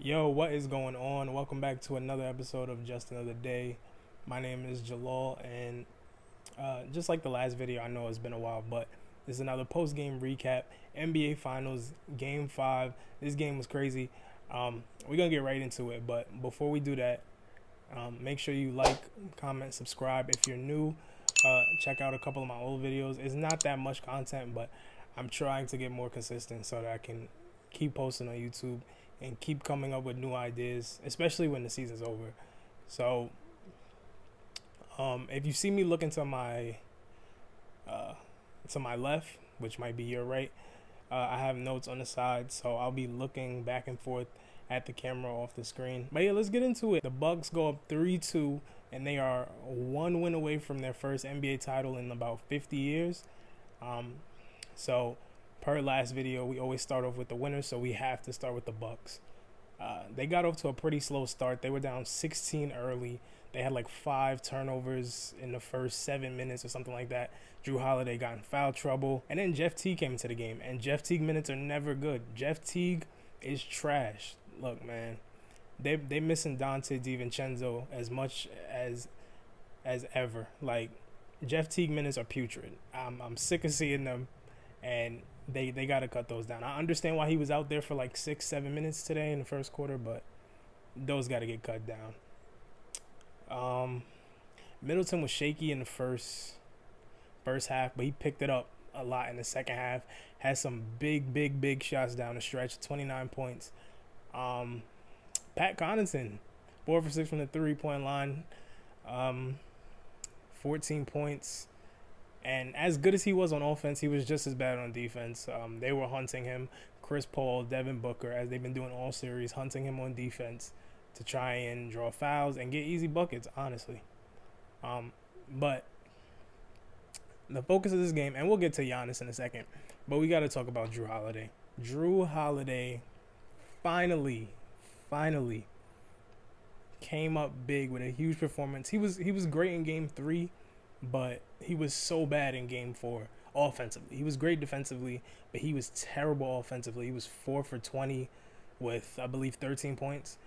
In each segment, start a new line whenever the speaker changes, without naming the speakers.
Yo, what is going on? Welcome back to another episode of Just Another Day. My name is Jalal, and just like the last video, I know it's been a while, but this is another post game recap. NBA Finals, Game 5. This game was crazy. We're going to get right into it, but before we do that, make sure you like, comment, subscribe. If you're new, check out a couple of my old videos. It's not that much content, but I'm trying to get more consistent so that I can keep posting on YouTube and keep coming up with new ideas, especially when the season's over. So, if you see me looking to my left, which might be your right, I have notes on the side, so I'll be looking back and forth at the camera off the screen. But yeah, let's get into it. The Bucks go up 3-2, and they are one win away from their first NBA title in about 50 years. So per last video, we always start off with the winners, so we have to start with the Bucks. They got off to a pretty slow start. They were down 16 early. They had like 5 turnovers in the first 7 minutes or something like that. Jrue Holiday got in foul trouble, and then Jeff Teague came into the game. And Jeff Teague minutes are never good. Jeff Teague is trash. Look, man, they missing Dante DiVincenzo as much as ever. Like, Jeff Teague minutes are putrid. I'm sick of seeing them, and they got to cut those down. I understand why he was out there for like 6-7 minutes today in the first quarter, but those got to get cut down. Middleton was shaky in the first half, but he picked it up a lot in the second half. Had some big shots down the stretch. 29 points. Pat Connaughton, 4 for 6 from the 3-point line. 14 points. And as good as he was on offense, he was just as bad on defense. They were hunting him. Chris Paul, Devin Booker, as they've been doing all series, hunting him on defense to try and draw fouls and get easy buckets, honestly. But the focus of this game, and we'll get to Giannis in a second, but we got to talk about Jrue Holiday. Jrue Holiday finally came up big with a huge performance. He was great in Game 3, but he was so bad in Game 4 offensively. He was great defensively, but he was terrible offensively. He was 4 for 20 with, I believe, 13 points.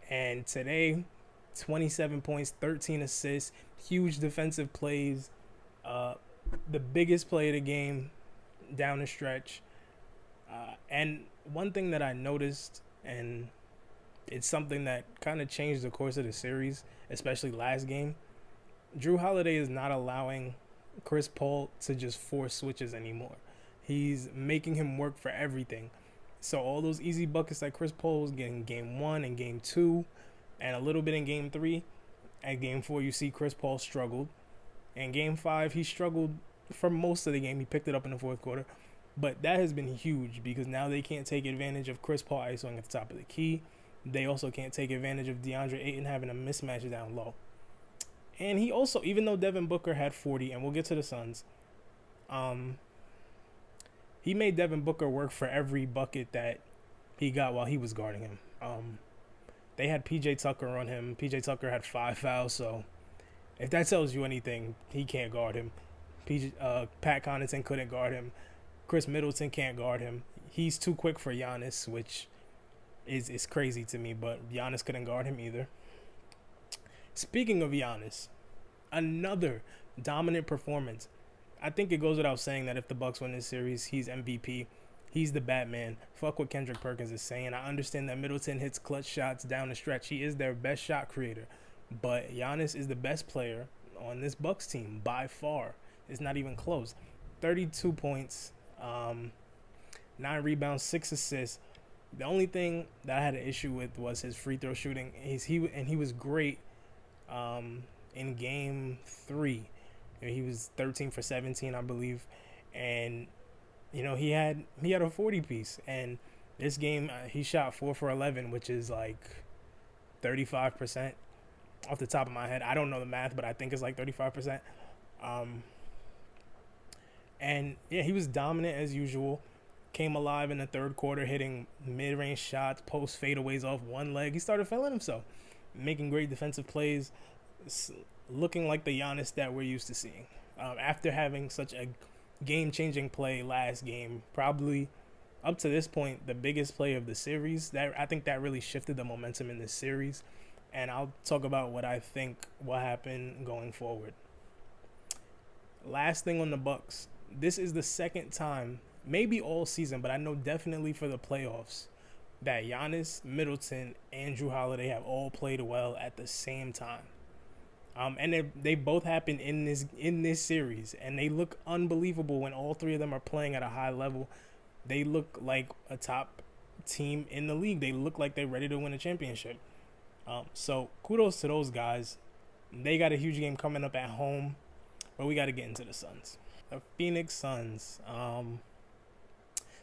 And today, 27 points, 13 assists, huge defensive plays, the biggest play of the game down the stretch. And one thing that I noticed, and it's something that kind of changed the course of the series, especially last game, Jrue Holiday is not allowing Chris Paul to just force switches anymore. He's making him work for everything. So all those easy buckets that Chris Paul was getting in Game 1 and Game 2 and a little bit in Game 3, at Game 4 you see Chris Paul struggled. In Game 5 he struggled for most of the game. He picked it up in the fourth quarter. But that has been huge because now they can't take advantage of Chris Paul isoing at the top of the key. They also can't take advantage of DeAndre Ayton having a mismatch down low. And he also, even though Devin Booker had 40, and we'll get to the Suns, he made Devin Booker work for every bucket that he got while he was guarding him. They had PJ Tucker on him. PJ Tucker had 5 fouls, so if that tells you anything, he can't guard him. Pat Connaughton couldn't guard him. Chris Middleton can't guard him. He's too quick for Giannis, which is crazy to me, but Giannis couldn't guard him either. Speaking of Giannis, another dominant performance. I think it goes without saying that if the Bucks win this series, he's MVP. He's the Batman. Fuck what Kendrick Perkins is saying. I understand that Middleton hits clutch shots down the stretch. He is their best shot creator. But Giannis is the best player on this Bucks team by far. It's not even close. 32 points, 9 rebounds, 6 assists. The only thing that I had an issue with was his free throw shooting. He was great in Game 3. He was 13 for 17, I believe, and he had a 40 piece. And this game he shot 4 for 11, which is like 35% off the top of my head. I don't know the math, but I think it's like 35%. And yeah, he was dominant as usual. Came alive in the third quarter, hitting mid-range shots, post fadeaways off one leg. He started feeling himself, making great defensive plays, looking like the Giannis that we're used to seeing. After having such a game-changing play last game, probably up to this point, the biggest play of the series. That I think that really shifted the momentum in this series, and I'll talk about what I think will happen going forward. Last thing on the Bucks. This is the second time, maybe all season, but I know definitely for the playoffs, that Giannis, Middleton, and Jrue Holiday have all played well at the same time. And they both happened in this series, and they look unbelievable when all three of them are playing at a high level. They look like a top team in the league. They look like they're ready to win a championship. So kudos to those guys. They got a huge game coming up at home, but we got to get into the Suns. The Phoenix Suns.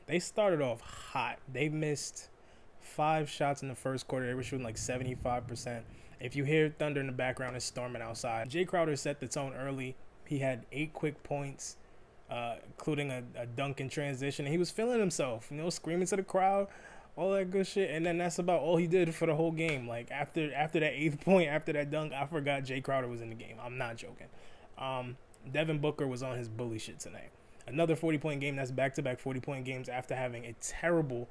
They started off hot. They missed 5 shots in the first quarter. They were shooting like 75%. If you hear thunder in the background, it's storming outside. Jay Crowder set the tone early. He had 8 quick points, including a dunk in transition. And he was feeling himself, screaming to the crowd, all that good shit. And then that's about all he did for the whole game. Like after that 8th point, after that dunk, I forgot Jay Crowder was in the game. I'm not joking. Devin Booker was on his bully shit tonight. Another 40-point game. That's back-to-back 40-point games after having a terrible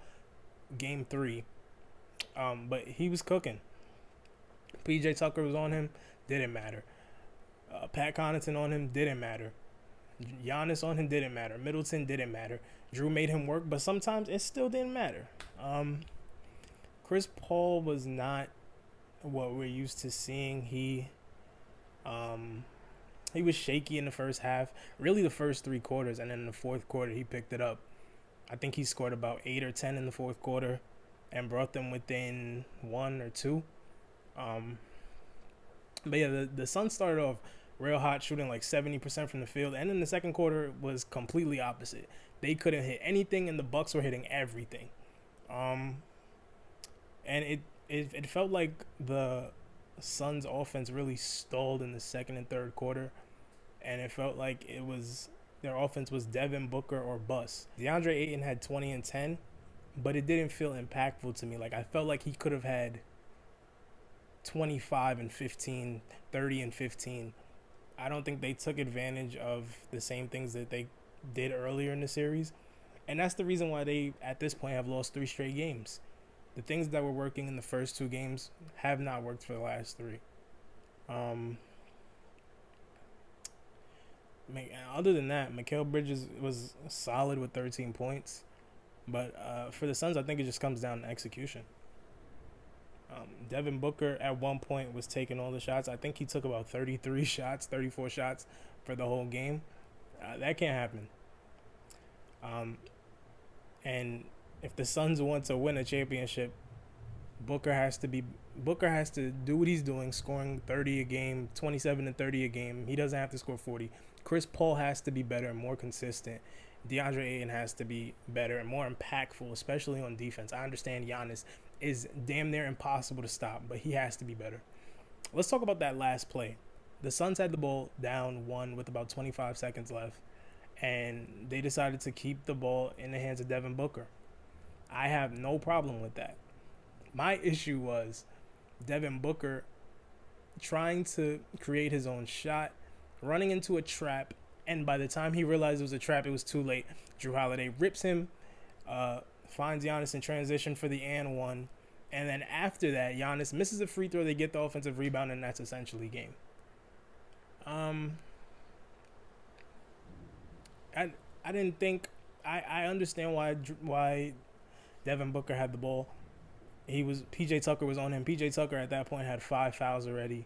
game 3. But he was cooking. PJ Tucker was on him, didn't matter. Pat Connaughton on him, didn't matter. Giannis on him, didn't matter. Middleton, didn't matter. Jrue made him work, but sometimes it still didn't matter. Chris Paul was not what we're used to seeing. He was shaky in the first half, really the first 3 quarters, and then in the fourth quarter he picked it up. I think he scored about 8 or 10 in the fourth quarter and brought them within 1 or 2. But yeah, the Suns started off real hot, shooting like 70% from the field, and in the second quarter was completely opposite. They couldn't hit anything, and the Bucks were hitting everything. And it felt like the Suns' offense really stalled in the second and third quarter, and it felt like their offense was Devin Booker or bust. DeAndre Ayton had 20 and 10, but it didn't feel impactful to me. Like I felt like he could have had 25 and 15, 30 and 15. I don't think they took advantage of the same things that they did earlier in the series. And that's the reason why they, at this point, have lost 3 straight games. The things that were working in the first 2 games have not worked for the last 3. Other than that, Mikal Bridges was solid with 13 points. But for the Suns, I think it just comes down to execution. Devin Booker at one point was taking all the shots. I think he took about 34 shots for the whole game. That can't happen. And if the Suns want to win a championship, Booker has to do what he's doing, scoring 30 a game, 27 and 30 a game. He doesn't have to score 40. Chris Paul has to be better and more consistent. DeAndre Ayton has to be better and more impactful, especially on defense. I understand Giannis is damn near impossible to stop, but he has to be better. Let's talk about that last play. The Suns had the ball down 1 with about 25 seconds left, and they decided to keep the ball in the hands of Devin Booker. I have no problem with that. My issue was Devin Booker trying to create his own shot, running into a trap, and by the time he realized it was a trap, it was too late. Jrue Holiday rips him, finds Giannis in transition for the and one, and then after that, Giannis misses a free throw. They get the offensive rebound, and that's essentially game. I didn't think I understand why Devin Booker had the ball. PJ Tucker was on him. PJ Tucker at that point had 5 fouls already,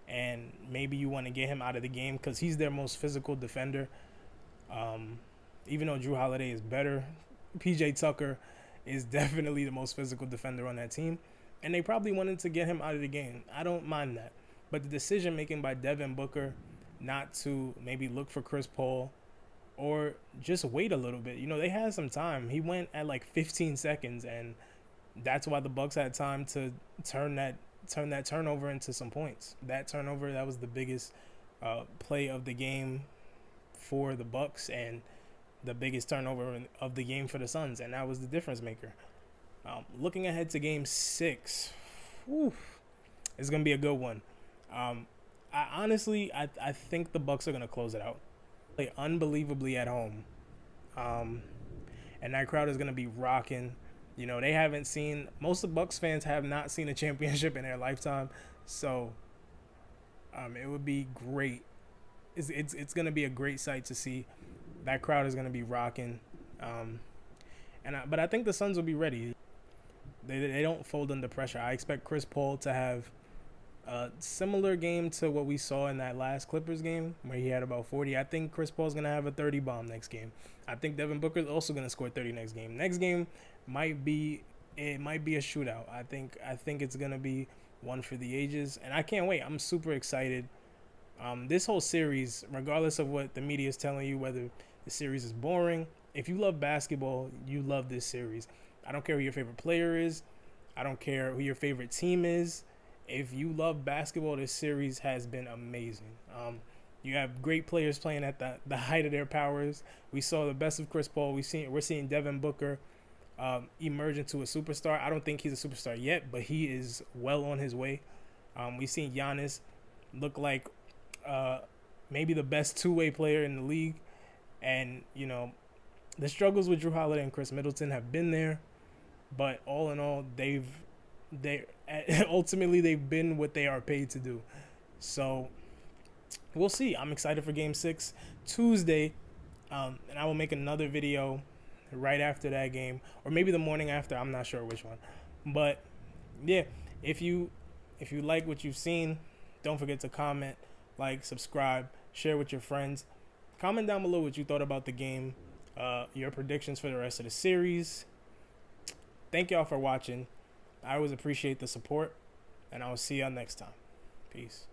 and maybe you want to get him out of the game because he's their most physical defender. Even though Jrue Holiday is better, PJ Tucker is definitely the most physical defender on that team, and they probably wanted to get him out of the game. I don't mind that, but the decision making by Devin Booker not to maybe look for Chris Paul or just wait a little bit. They had some time. He went at like 15 seconds, and that's why the Bucks had time to turn that turnover into some points. That turnover, that was the biggest play of the game for the Bucks and the biggest turnover of the game for the Suns, and that was the difference maker. Looking ahead to Game 6, it's gonna be a good one. I think the Bucks are gonna close it out. Play unbelievably at home, and that crowd is gonna be rocking. You know, they haven't seen, most of Bucks fans have not seen a championship in their lifetime, so it would be great. It's gonna be a great sight to see. That crowd is gonna be rocking, but I think the Suns will be ready. They don't fold under pressure. I expect Chris Paul to have a similar game to what we saw in that last Clippers game where he had about 40. I think Chris Paul's gonna have a 30 bomb next game. I think Devin Booker's also gonna score 30 next game. Next game might be a shootout. I think it's gonna be one for the ages, and I can't wait. I'm super excited. This whole series, regardless of what the media is telling you, whether the series is boring, if you love basketball, you love this series. I don't care who your favorite player is. I don't care who your favorite team is. If you love basketball, this series has been amazing. You have great players playing at the height of their powers. We saw the best of Chris Paul. We're seeing Devin Booker emerge into a superstar. I don't think he's a superstar yet, but he is well on his way. We've seen Giannis look like maybe the best two-way player in the league. And, you know, the struggles with Jrue Holiday and Chris Middleton have been there. But all in all, ultimately they've been what they are paid to do. So we'll see. I'm excited for Game 6 Tuesday, and I will make another video right after that game, or maybe the morning after. I'm not sure which one. But yeah, if you like what you've seen, don't forget to comment, like, subscribe, share with your friends. Comment down below what you thought about the game, your predictions for the rest of the series. Thank y'all for watching. I always appreciate the support, and I will see y'all next time. Peace.